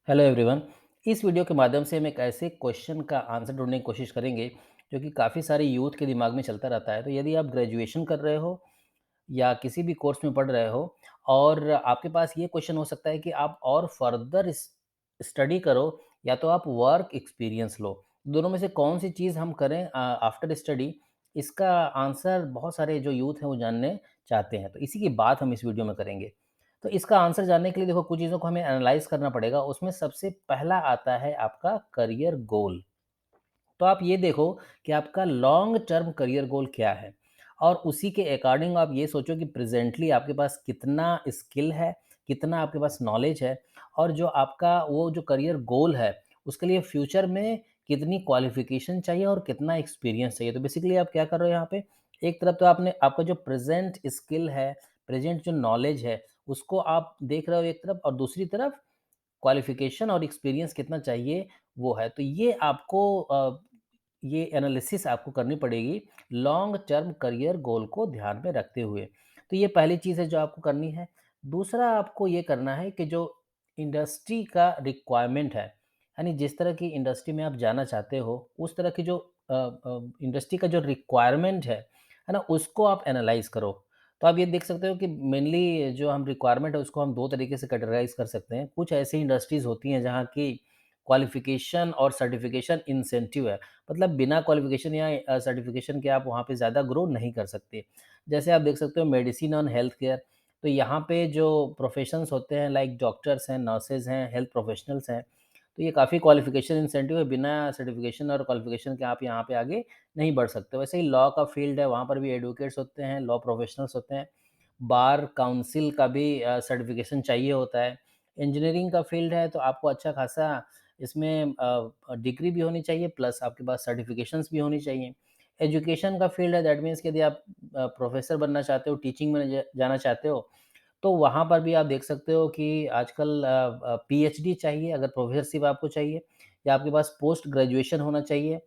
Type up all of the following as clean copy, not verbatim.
Hello everyone. इस video के माध्यम से हम एक ऐसे क्वेश्चन का आंसर ढूंढने की कोशिश करेंगे जो कि काफ़ी सारे यूथ के दिमाग में चलता रहता है। तो यदि आप ग्रेजुएशन कर रहे हो या किसी भी कोर्स में पढ़ रहे हो और आपके पास ये क्वेश्चन हो सकता है कि आप और फर्दर स्टडी करो या तो आप वर्क एक्सपीरियंस लो। दोनों में से कौन सी चीज़ हम करें आफ्टर स्टडी? इसका आंसर बहुत सारे जो यूथ हैं वो जानने चाहते हैं। तो इसी की बात हम इस वीडियो में करेंगे। तो इसका आंसर जानने के लिए देखो कुछ चीज़ों को हमें एनालाइज़ करना पड़ेगा। उसमें सबसे पहला आता है आपका करियर गोल। तो आप ये देखो कि आपका लॉन्ग टर्म करियर गोल क्या है और उसी के अकॉर्डिंग आप ये सोचो कि प्रेजेंटली आपके पास कितना स्किल है, कितना आपके पास नॉलेज है और जो आपका वो जो करियर गोल है, उसके लिए फ्यूचर में कितनी क्वालिफ़िकेशन चाहिए और कितना एक्सपीरियंस चाहिए। तो बेसिकली आप क्या कर रहे हो यहाँ पे, एक तरफ तो आपने आपका जो प्रेज़ेंट स्किल है, प्रेज़ेंट जो नॉलेज है, उसको आप देख रहे हो एक तरफ और दूसरी तरफ क्वालिफ़िकेशन और एक्सपीरियंस कितना चाहिए, वो है। तो ये आपको ये एनालिसिस आपको करनी पड़ेगी लॉन्ग टर्म करियर गोल को ध्यान में रखते हुए। तो ये पहली चीज़ है जो आपको करनी है। दूसरा आपको ये करना है कि जो इंडस्ट्री का रिक्वायरमेंट है, यानी जिस तरह की इंडस्ट्री में आप जाना चाहते हो, उस तरह की जो इंडस्ट्री का जो रिक्वायरमेंट है ना? उसको आप एनालाइज़ करो। तो आप ये देख सकते हो कि मेनली जो हम रिक्वायरमेंट है उसको हम 2 तरीके से कैटेगराइज़ कर सकते हैं। कुछ ऐसी इंडस्ट्रीज़ होती हैं जहाँ की क्वालिफ़िकेशन और सर्टिफ़िकेशन इंसेंटिव है। मतलब बिना क्वालिफ़िकेशन या सर्टिफ़िकेशन के आप वहाँ पे ज़्यादा ग्रो नहीं कर सकते। जैसे आप देख सकते हो मेडिसिन और हेल्थ केयर, तो यहाँ पे जो प्रोफ़ेशंस होते हैं लाइक डॉक्टर्स हैं, नर्सेज़ हैं, हेल्थ प्रोफ़ेशनल्स हैं, तो ये काफ़ी क्वालिफ़िकेशन इंसेंटिव है, बिना सर्टिफ़िकेशन और क्वालिफ़िकेशन के आप यहाँ पे आगे नहीं बढ़ सकते। वैसे ही लॉ का फ़ील्ड है, वहाँ पर भी एडवोकेट्स होते हैं, लॉ प्रोफ़ेशनल्स होते हैं। बार काउंसिल का भी सर्टिफ़िकेशन चाहिए होता है। इंजीनियरिंग का फ़ील्ड है, तो आपको अच्छा खासा इसमें डिग्री भी होनी चाहिए प्लस आपके पास सर्टिफ़िकेशंस भी होनी चाहिए। एजुकेशन का फ़ील्ड है, दैट मीन्स कि यदि आप प्रोफ़ेसर बनना चाहते हो, टीचिंग में जाना चाहते हो, तो वहाँ पर भी आप देख सकते हो कि आजकल पीएचडी चाहिए अगर प्रोफ़ेसरशिप आपको चाहिए या आपके पास पोस्ट ग्रेजुएशन होना चाहिए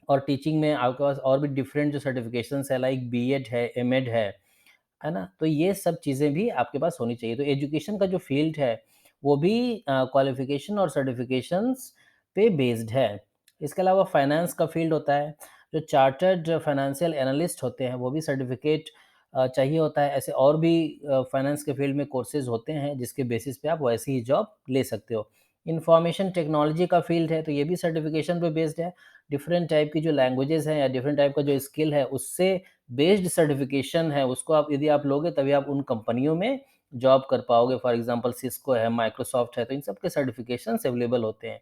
और टीचिंग में आपके पास और भी डिफरेंट जो सर्टिफ़िकेशंस है लाइक बीएड है, एमएड है ना? तो ये सब चीज़ें भी आपके पास होनी चाहिए। तो एजुकेशन का जो फ़ील्ड है, वो भी क्वालिफ़िकेशन और सर्टिफ़िकेशंस पे बेस्ड है। इसके अलावा फाइनेंस का फ़ील्ड होता है, जो चार्टर्ड फाइनेंशियल एनालिस्ट होते हैं, वो भी सर्टिफ़िकेट चाहिए होता है। ऐसे और भी फाइनेंस के फ़ील्ड में कोर्सेज़ होते हैं, जिसके बेसिस पे आप वैसी ही जॉब ले सकते हो। इन्फॉर्मेशन टेक्नोलॉजी का फ़ील्ड है, तो ये भी सर्टिफ़िकेशन पे बेस्ड है। डिफरेंट टाइप की जो लैंग्वेजेज़ हैं या डिफरेंट टाइप का जो स्किल है, उससे बेस्ड सर्टिफ़िकेशन है, उसको आप यदि आप लोगे तभी आप उन कंपनियों में जॉब कर पाओगे। फॉर एग्ज़ाम्पल सिस्को है, माइक्रोसॉफ्ट है, तो इन सब के सर्टिफ़िकेशंस अवेलेबल होते हैं।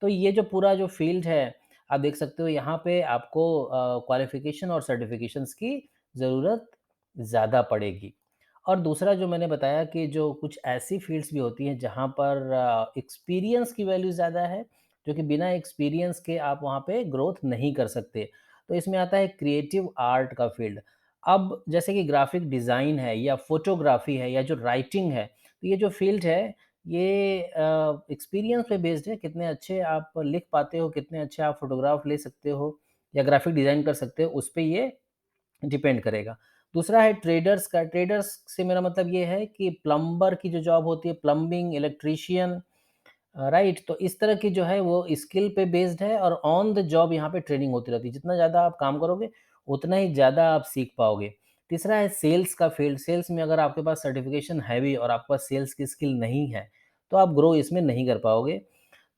तो ये जो पूरा जो फ़ील्ड है, आप देख सकते हो यहाँ पे आपको क्वालिफ़िकेशन और सर्टिफ़िकेशंस की ज़रूरत ज़्यादा पड़ेगी। और दूसरा जो मैंने बताया कि जो कुछ ऐसी फ़ील्ड्स भी होती हैं जहाँ पर एक्सपीरियंस की वैल्यू ज़्यादा है, जो कि बिना एक्सपीरियंस के आप वहाँ पे ग्रोथ नहीं कर सकते। तो इसमें आता है क्रिएटिव आर्ट का फ़ील्ड। अब जैसे कि ग्राफ़िक डिज़ाइन है या फ़ोटोग्राफ़ी है या जो राइटिंग है, तो ये जो फ़ील्ड है ये एक्सपीरियंस पे बेस्ड है, कितने अच्छे आप लिख पाते हो, कितने अच्छे आप फ़ोटोग्राफ ले सकते हो या ग्राफ़िक डिज़ाइन कर सकते हो, उस पे ये डिपेंड करेगा। दूसरा है ट्रेडर्स का, ट्रेडर्स से मेरा मतलब ये है कि प्लम्बर की जो जॉब होती है, प्लम्बिंग, इलेक्ट्रीशियन राइट? तो इस तरह की जो है वो स्किल पे बेस्ड है और ऑन द जॉब यहाँ पे ट्रेनिंग होती रहती है। जितना ज़्यादा आप काम करोगे, उतना ही ज़्यादा आप सीख पाओगे। तीसरा है सेल्स का फ़ील्ड, सेल्स में अगर आपके पास सर्टिफ़िकेशन है भी और आपके पास सेल्स की स्किल नहीं है, तो आप ग्रो इसमें नहीं कर पाओगे।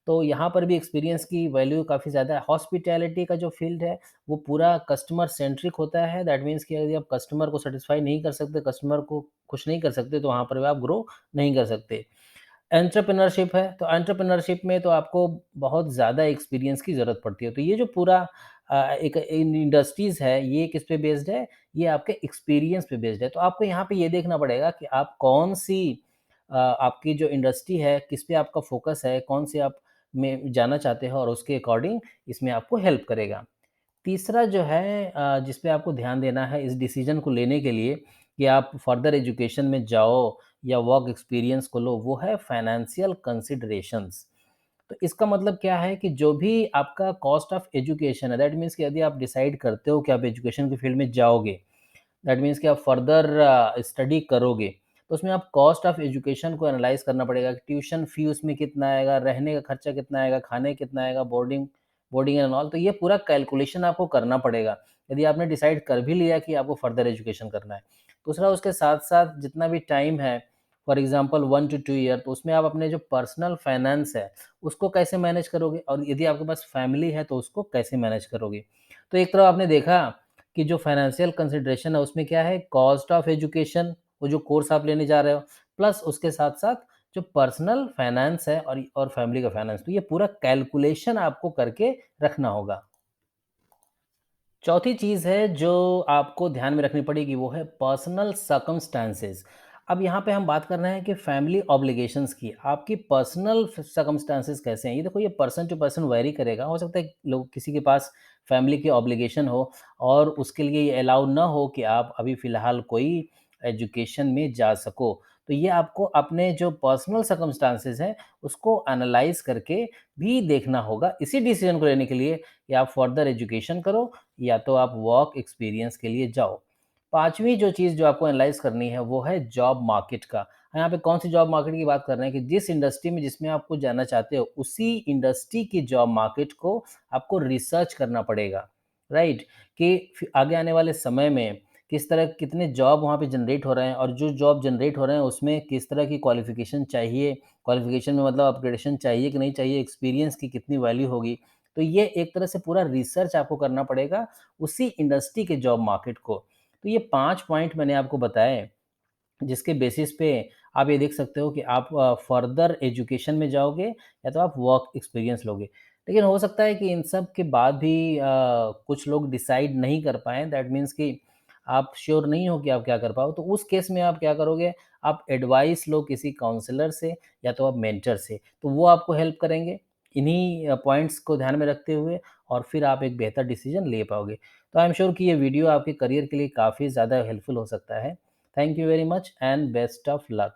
तो यहाँ पर भी एक्सपीरियंस की वैल्यू काफ़ी ज़्यादा है। हॉस्पिटैलिटी का जो फ़ील्ड है, वो पूरा कस्टमर सेंट्रिक होता है। दैट मीन्स कि यदि आप कस्टमर को सैटिस्फाई नहीं कर सकते, कस्टमर को खुश नहीं कर सकते, तो वहाँ पर भी आप ग्रो नहीं कर सकते। एंटरप्रेन्योरशिप है, तो एंटरप्रेन्योरशिप में तो आपको बहुत ज़्यादा एक्सपीरियंस की ज़रूरत पड़ती है। तो ये जो पूरा एक इन इंडस्ट्रीज़ है, ये किस पे बेस्ड है? ये आपके एक्सपीरियंस पे बेस्ड है। तो आपको यहाँ पे ये देखना पड़ेगा कि आप कौन-सी आपकी जो इंडस्ट्री है, किस पे आपका फ़ोकस है, कौन से आप में जाना चाहते हो और उसके अकॉर्डिंग इसमें आपको हेल्प करेगा। तीसरा जो है जिस पे आपको ध्यान देना है इस डिसीज़न को लेने के लिए कि आप फर्दर एजुकेशन में जाओ या वर्क एक्सपीरियंस को लो, वो है फाइनेंशियल कंसिडरेशंस। तो इसका मतलब क्या है कि जो भी आपका कॉस्ट ऑफ एजुकेशन है, दैट मीन्स कि यदि आप डिसाइड करते हो कि आप एजुकेशन की फील्ड में जाओगे, दैट मीन्स कि आप फर्दर स्टडी करोगे, तो उसमें आप कॉस्ट ऑफ एजुकेशन को एनालाइज़ करना पड़ेगा कि ट्यूशन फ़ी उसमें कितना आएगा, रहने का खर्चा कितना आएगा, खाने कितना आएगा, बोर्डिंग बोर्डिंग एंड ऑल, तो ये पूरा कैलकुलेशन आपको करना पड़ेगा, यदि आपने डिसाइड कर भी लिया कि आपको फर्दर एजुकेशन करना है। दूसरा उसके साथ-साथ जितना भी टाइम है, फॉर एग्ज़ाम्पल 1 टू 2 ईयर, तो उसमें आप अपने जो पर्सनल फाइनेंस है, उसको कैसे मैनेज करोगे और यदि आपके पास फैमिली है, तो उसको कैसे मैनेज करोगे। तो एक तरफ आपने देखा कि जो फाइनेंशियल कंसिडरेशन है, उसमें क्या है, कॉस्ट ऑफ एजुकेशन, वो जो कोर्स आप लेने जा रहे हो, प्लस उसके साथ-साथ जो पर्सनल फाइनेंस है और फैमिली का फाइनेंस, तो ये पूरा कैलकुलेशन आपको करके रखना होगा। चौथी चीज़ है जो आपको ध्यान में रखनी पड़ेगी, वो है पर्सनल सर्कमस्टेंसेस। अब यहाँ पे हम बात कर रहे हैं कि फैमिली ऑब्लिगेशंस की। आपकी पर्सनल सर्कमस्टेंसेस कैसे हैं? ये देखो, ये पर्सन टू पर्सन वैरी करेगा। हो सकता है लोग किसी के पास फैमिली की ऑब्लिगेशन हो और उसके लिए ये अलाउ ना हो कि आप अभी फ़िलहाल कोई एजुकेशन में जा सको। तो ये आपको अपने जो पर्सनल सर्कमस्टेंसेस हैं, उसको एनालाइज़ करके भी देखना होगा इसी डिसीज़न को लेने के लिए कि आप फर्दर एजुकेशन करो या तो आप वर्क एक्सपीरियंस के लिए जाओ। 5वीं जो चीज़ जो आपको एनालाइज़ करनी है, वो है जॉब मार्केट का। यहाँ पे कौन-सी जॉब मार्केट की बात कर रहे हैं कि जिस इंडस्ट्री में जिसमें आपको जाना चाहते हो, उसी इंडस्ट्री की जॉब मार्केट को आपको रिसर्च करना पड़ेगा, राइट? कि आगे आने वाले समय में किस तरह कितने जॉब वहाँ पे जनरेट हो रहे हैं और जो जॉब जनरेट हो रहे हैं, उसमें किस तरह की क्वालिफ़िकेशन चाहिए, क्वालिफ़िकेशन में मतलब अपग्रेडेशन चाहिए कि नहीं चाहिए, एक्सपीरियंस की कितनी वैल्यू होगी। तो ये एक तरह से पूरा रिसर्च आपको करना पड़ेगा उसी इंडस्ट्री के जॉब मार्केट को। तो ये 5 पॉइंट मैंने आपको बताए, जिसके बेसिस पे आप ये देख सकते हो कि आप फर्दर एजुकेशन में जाओगे या तो आप वर्क एक्सपीरियंस लोगे। लेकिन हो सकता है कि इन सब के बाद भी कुछ लोग डिसाइड नहीं कर पाएँ, दैट मीन्स कि आप श्योर नहीं हो कि आप क्या कर पाओ, तो उस केस में आप क्या करोगे, आप एडवाइस लो किसी काउंसलर से या तो आप मेंटर से, तो वो आपको हेल्प करेंगे इन्हीं पॉइंट्स को ध्यान में रखते हुए और फिर आप एक बेहतर डिसीजन ले पाओगे। तो आई एम श्योर कि ये वीडियो आपके करियर के लिए काफ़ी ज़्यादा हेल्पफुल हो सकता है। Thank you very much and best of luck.